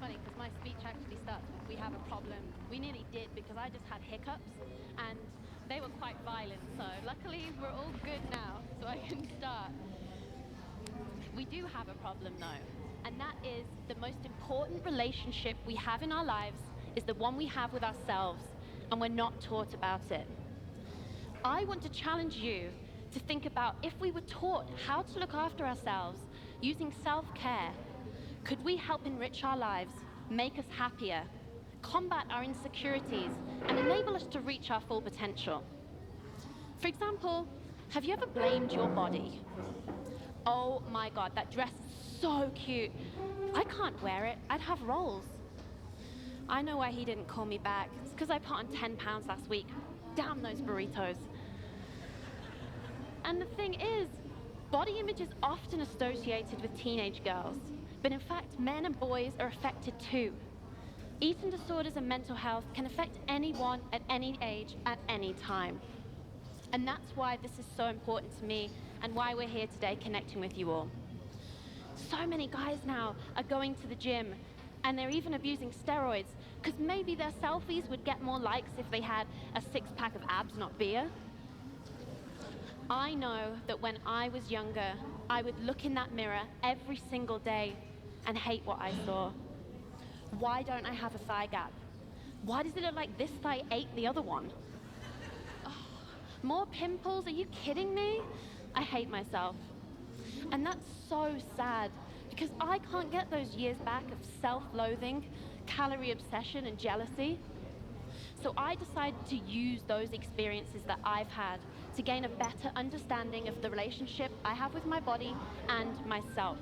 funny because my speech actually starts with, "We have a problem." We nearly did because I just had hiccups and they were quite violent. So luckily we're all good now, so I can start. We do have a problem though, and that is the most important relationship we have in our lives is the one we have with ourselves, and we're not taught about it. I want to challenge you to think about if we were taught how to look after ourselves using self-care, could we help enrich our lives, make us happier, combat our insecurities, and enable us to reach our full potential? For example, have you ever blamed your body? Oh my God, that dress is so cute. I can't wear it, I'd have rolls. I know why he didn't call me back. It's because I put on 10 pounds last week. Damn those burritos. And the thing is, body image is often associated with teenage girls, but in fact, men and boys are affected too. Eating disorders and mental health can affect anyone at any age, at any time. And that's why this is so important to me and why we're here today connecting with you all. So many guys now are going to the gym and they're even abusing steroids because maybe their selfies would get more likes if they had a six-pack of abs, not beer. I know that when I was younger, I would look in that mirror every single day and hate what I saw. Why don't I have a thigh gap? Why does it look like this thigh ate the other one? Oh, more pimples? Are you kidding me? I hate myself. And that's so sad because I can't get those years back of self-loathing, calorie obsession, and jealousy. So I decided to use those experiences that I've had to gain a better understanding of the relationship I have with my body and myself.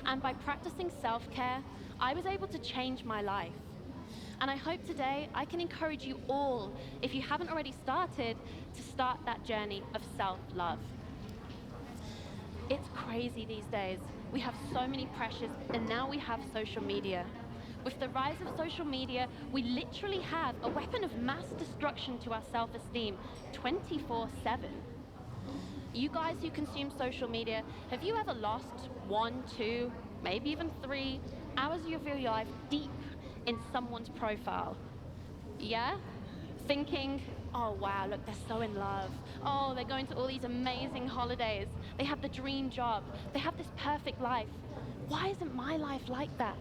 And by practicing self-care, I was able to change my life. And I hope today I can encourage you all, if you haven't already started, to start that journey of self-love. It's crazy these days. We have so many pressures, and now we have social media. With the rise of social media, we literally have a weapon of mass destruction to our self-esteem 24/7. You guys who consume social media, have you ever lost 1, 2, maybe even 3 hours of your life deep in someone's profile? Yeah? Thinking, oh wow, look, they're so in love. Oh, they're going to all these amazing holidays. They have the dream job. They have this perfect life. Why isn't my life like that?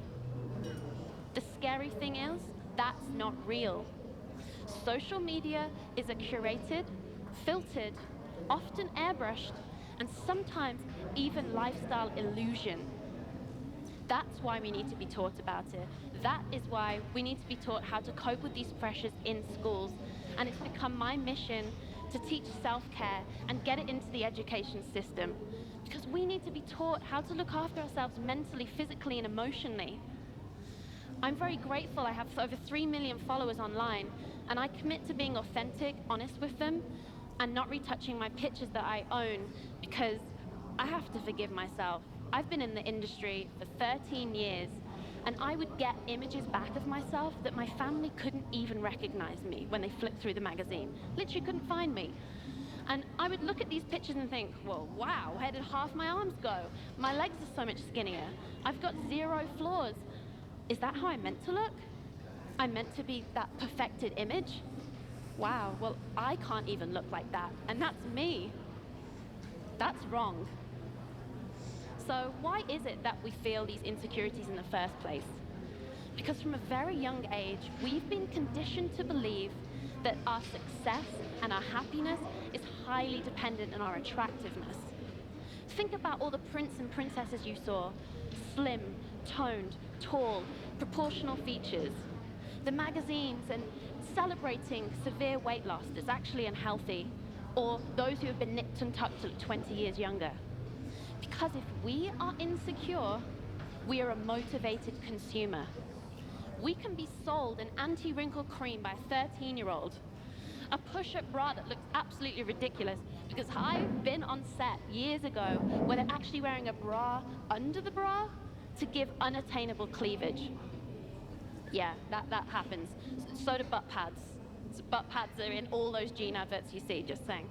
The scary thing is, that's not real. Social media is a curated, filtered, often airbrushed, and sometimes even lifestyle illusion. That's why we need to be taught about it. That is why we need to be taught how to cope with these pressures in schools. And it's become my mission to teach self-care and get it into the education system. Because we need to be taught how to look after ourselves mentally, physically, and emotionally. I'm very grateful I have over 3 million followers online, and I commit to being authentic, honest with them, and not retouching my pictures that I own because I have to forgive myself. I've been in the industry for 13 years, and I would get images back of myself that my family couldn't even recognize me when they flipped through the magazine. Literally couldn't find me. And I would look at these pictures and think, well, wow, where did half my arms go? My legs are so much skinnier. I've got 0 flaws. Is that how I'm meant to look? I'm meant to be that perfected image? Wow, well, I can't even look like that, and that's me. That's wrong. So why is it that we feel these insecurities in the first place? Because from a very young age, we've been conditioned to believe that our success and our happiness is highly dependent on our attractiveness. Think about all the prince and princesses you saw. Slim, toned, tall, proportional features. The magazines and celebrating severe weight loss that's actually unhealthy, or those who have been nipped and tucked to look 20 years younger. Because if we are insecure, we are a motivated consumer. We can be sold an anti-wrinkle cream by a 13-year-old, a push-up bra that looks absolutely ridiculous, because I've been on set years ago where they're actually wearing a bra under the bra to give unattainable cleavage. Yeah, that happens. So do butt pads. Butt pads are in all those jean adverts you see, just saying.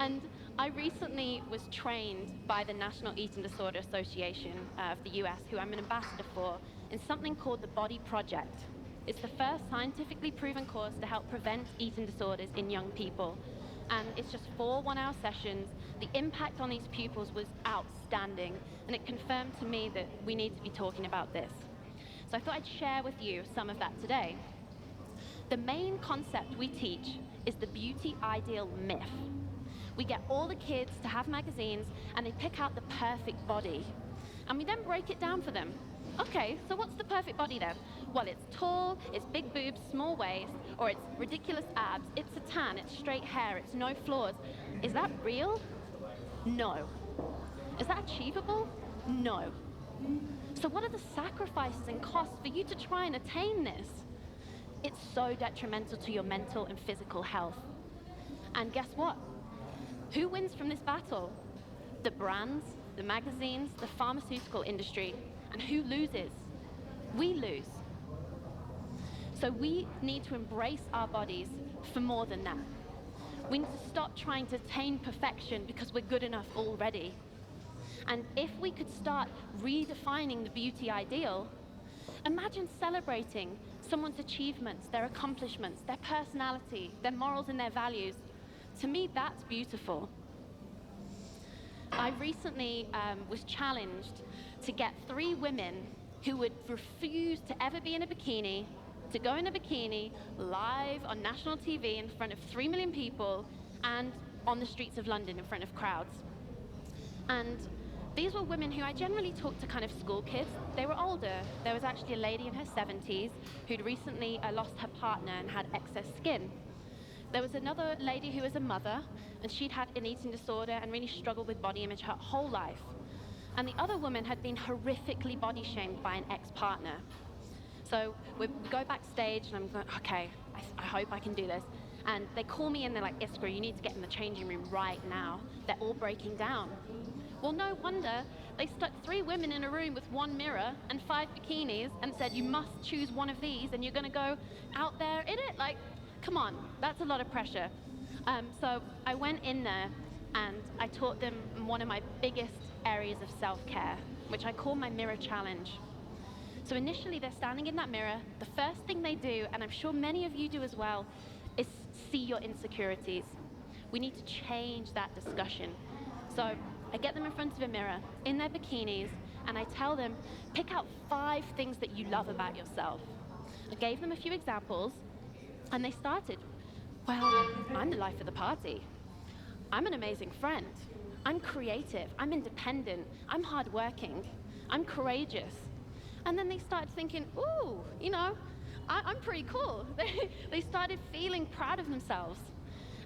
And I recently was trained by the National Eating Disorder Association of the US, who I'm an ambassador for, in something called the Body Project. It's the first scientifically proven course to help prevent eating disorders in young people. And it's just 4 one-hour sessions. The impact on these pupils was outstanding, and it confirmed to me that we need to be talking about this. So I thought I'd share with you some of that today. The main concept we teach is the beauty ideal myth. We get all the kids to have magazines, and they pick out the perfect body. And we then break it down for them. Okay, so what's the perfect body then? Well, it's tall, it's big boobs, small waist, or it's ridiculous abs, it's a tan, it's straight hair, it's no flaws. Is that real? No. Is that achievable? No. So what are the sacrifices and costs for you to try and attain this? It's so detrimental to your mental and physical health. And guess what? Who wins from this battle? The brands, the magazines, the pharmaceutical industry. And who loses? We lose. So we need to embrace our bodies for more than that. We need to stop trying to attain perfection because we're good enough already. And if we could start redefining the beauty ideal, imagine celebrating someone's achievements, their accomplishments, their personality, their morals and their values. To me, that's beautiful. I recently was challenged to get 3 women who would refuse to ever be in a bikini, to go in a bikini live on national TV in front of 3 million people and on the streets of London in front of crowds. And these were women who I generally talked to kind of school kids. They were older. There was actually a lady in her 70s who'd recently lost her partner and had excess skin. There was another lady who was a mother, and she'd had an eating disorder and really struggled with body image her whole life. And the other woman had been horrifically body shamed by an ex-partner. So we go backstage, and I'm going, okay, I hope I can do this. And they call me in, they're like, Iskra, you need to get in the changing room right now. They're all breaking down. Well, no wonder they stuck 3 women in a room with 1 mirror and 5 bikinis and said, you must choose one of these, and you're going to go out there in it. Like, come on, that's a lot of pressure. So I went in there and I taught them one of my biggest areas of self-care, which I call my mirror challenge. So initially they're standing in that mirror. The first thing they do, and I'm sure many of you do as well, is see your insecurities. We need to change that discussion. So I get them in front of a mirror in their bikinis, and I tell them, pick out 5 things that you love about yourself. I gave them a few examples, and they started. Well, I'm the life of the party. I'm an amazing friend. I'm creative. I'm independent. I'm hardworking. I'm courageous. And then they started thinking, ooh, you know, I'm pretty cool. They started feeling proud of themselves.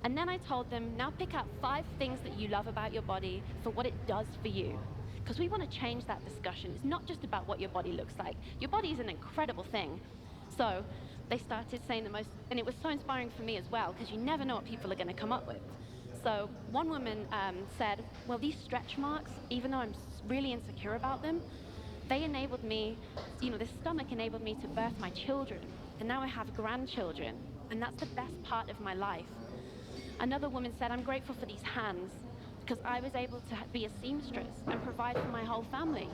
And then I told them, now pick out 5 things that you love about your body for what it does for you. Because we want to change that discussion. It's not just about what your body looks like. Your body is an incredible thing. So they started saying the most, and it was so inspiring for me as well, because you never know what people are going to come up with. So one woman said, well, these stretch marks, even though I'm really insecure about them, they enabled me, you know, this stomach enabled me to birth my children. And now I have grandchildren. And that's the best part of my life. Another woman said, I'm grateful for these hands because I was able to be a seamstress and provide for my whole family.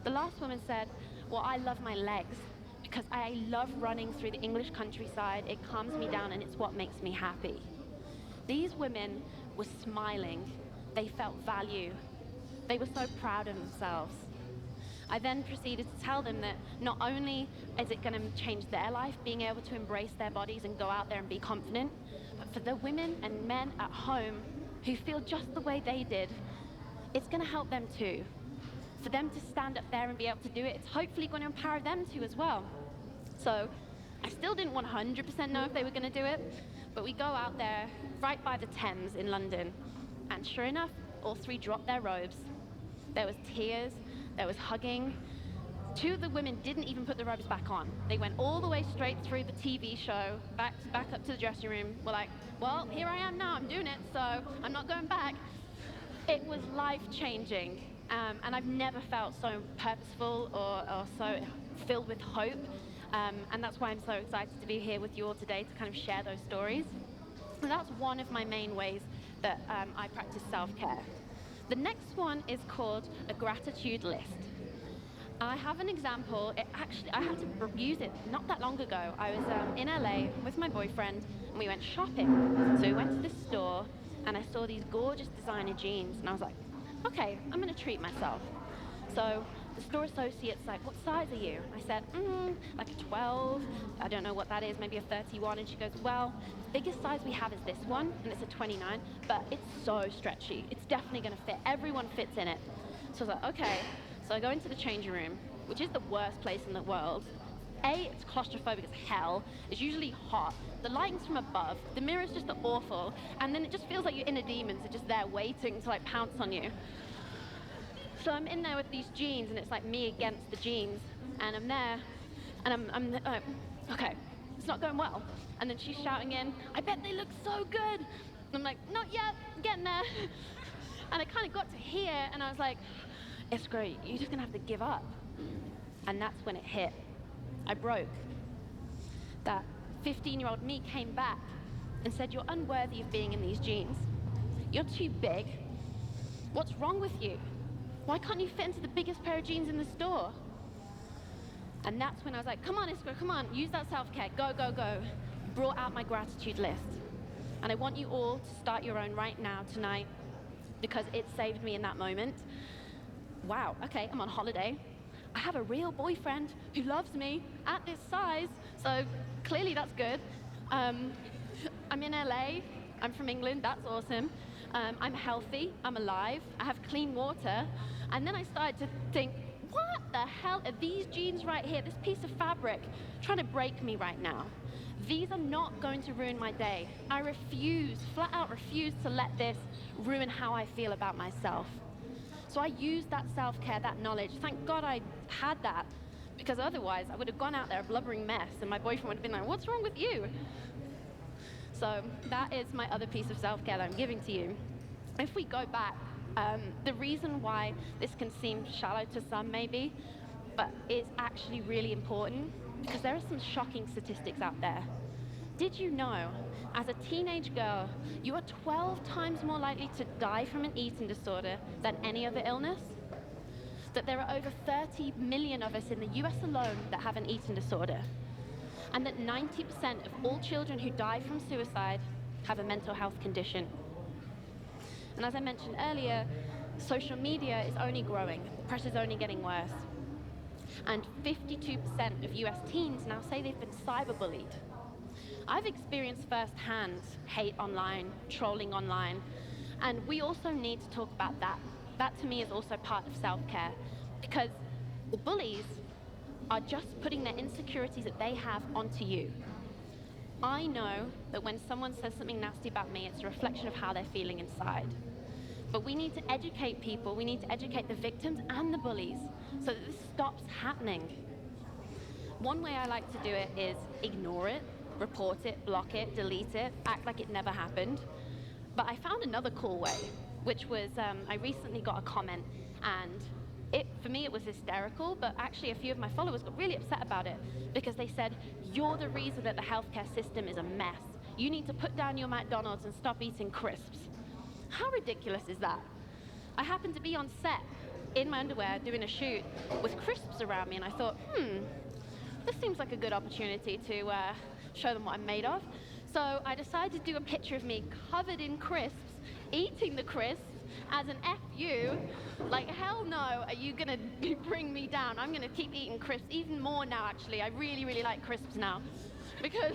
The last woman said, well, I love my legs because I love running through the English countryside. It calms me down and it's what makes me happy. These women were smiling. They felt value. They were so proud of themselves. I then proceeded to tell them that not only is it going to change their life, being able to embrace their bodies and go out there and be confident, but for the women and men at home who feel just the way they did, it's going to help them too. For them to stand up there and be able to do it, it's hopefully going to empower them too as well. So I still didn't 100% know if they were going to do it, but we go out there right by the Thames in London, and sure enough, all 3 dropped their robes. There was tears. There was hugging. 2 of the women didn't even put the robes back on. They went all the way straight through the TV show, back up to the dressing room. We're like, well, here I am now. I'm doing it, so I'm not going back. It was life-changing, and I've never felt so purposeful or so filled with hope. And that's why I'm so excited to be here with you all today to kind of share those stories. And that's one of my main ways that I practice self-care. The next one is called a gratitude list. I have an example. I had to use it not that long ago. I was in LA with my boyfriend, and we went shopping. So we went to this store, and I saw these gorgeous designer jeans, and I was like, okay, I'm gonna treat myself. So the store associate's like, what size are you? I said, like a 12. I don't know what that is, maybe a 31. And she goes, well, the biggest size we have is this one, and it's a 29, but it's so stretchy. It's definitely gonna fit. Everyone fits in it. So I was like, okay. So I go into the changing room, which is the worst place in the world. It's claustrophobic as hell. It's usually hot. The lighting's from above. The mirrors just are awful. And then it just feels like your inner demons are just there waiting to like pounce on you. So I'm in there with these jeans, and it's like me against the jeans. And I'm there, and I'm like, okay, it's not going well. And then she's shouting in, I bet they look so good. And I'm like, not yet, I'm getting there. And I kind of got to here, and I was like, it's great, you're just gonna have to give up. And that's when it hit. I broke. That 15-year-old me came back and said, you're unworthy of being in these jeans. You're too big. What's wrong with you? Why can't you fit into the biggest pair of jeans in the store? And that's when I was like, come on, Iskra, come on, use that self-care, go, go, go. Brought out my gratitude list. And I want you all to start your own right now, tonight, because it saved me in that moment. Wow, okay, I'm on holiday. I have a real boyfriend who loves me at this size, so clearly that's good. I'm in LA, I'm from England, that's awesome. I'm healthy, I'm alive, I have clean water. And then I started to think, what the hell are these jeans right here, this piece of fabric, trying to break me right now? These are not going to ruin my day. I refuse, flat out refuse to let this ruin how I feel about myself. So I used that self-care, that knowledge. Thank God I had that, because otherwise I would have gone out there a blubbering mess, and my boyfriend would have been like, what's wrong with you? So that is my other piece of self-care that I'm giving to you. If we go back, the reason why this can seem shallow to some maybe, but it's actually really important, because there are some shocking statistics out there. Did you know, as a teenage girl, you are 12 times more likely to die from an eating disorder than any other illness? That there are over 30 million of us in the US alone that have an eating disorder. And that 90% of all children who die from suicide have a mental health condition. And as I mentioned earlier, social media is only growing. The pressure's only getting worse. And 52% of US teens now say they've been cyberbullied. I've experienced firsthand hate online, trolling online, and we also need to talk about that. That to me is also part of self-care, because the bullies are just putting their insecurities that they have onto you. I know that when someone says something nasty about me, it's a reflection of how they're feeling inside. But we need to educate people, we need to educate the victims and the bullies so that this stops happening. One way I like to do it is ignore it, report it, block it, delete it, act like it never happened. But I found another cool way, which was I recently got a comment, and for me it was hysterical, but actually a few of my followers got really upset about it because they said, you're the reason that the healthcare system is a mess. You need to put down your McDonald's and stop eating crisps. How ridiculous is that? I happened to be on set in my underwear doing a shoot with crisps around me, and I thought, this seems like a good opportunity to show them what I'm made of. So I decided to do a picture of me covered in crisps, eating the crisps as an F you. Like, hell no, are you gonna bring me down? I'm gonna keep eating crisps even more now, actually. I really, really like crisps now. Because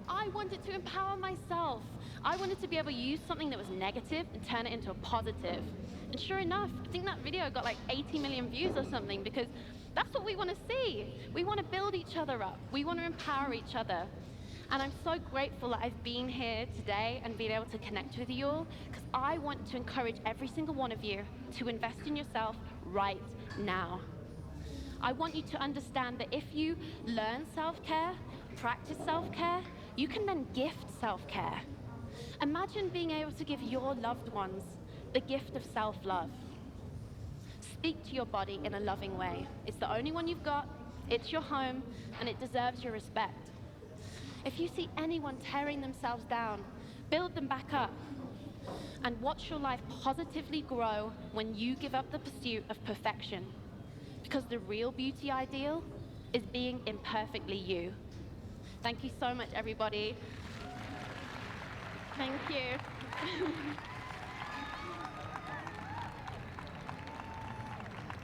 I wanted to empower myself. I wanted to be able to use something that was negative and turn it into a positive. And sure enough, I think that video got like 80 million views or something, because that's what we want to see. We want to build each other up. We want to empower each other. And I'm so grateful that I've been here today and been able to connect with you all, because I want to encourage every single one of you to invest in yourself right now. I want you to understand that if you learn self-care, practice self-care, you can then gift self-care. Imagine being able to give your loved ones the gift of self-love. Speak to your body in a loving way. It's the only one you've got, it's your home, and it deserves your respect. If you see anyone tearing themselves down, build them back up, and watch your life positively grow when you give up the pursuit of perfection. Because the real beauty ideal is being imperfectly you. Thank you so much, everybody. Thank you.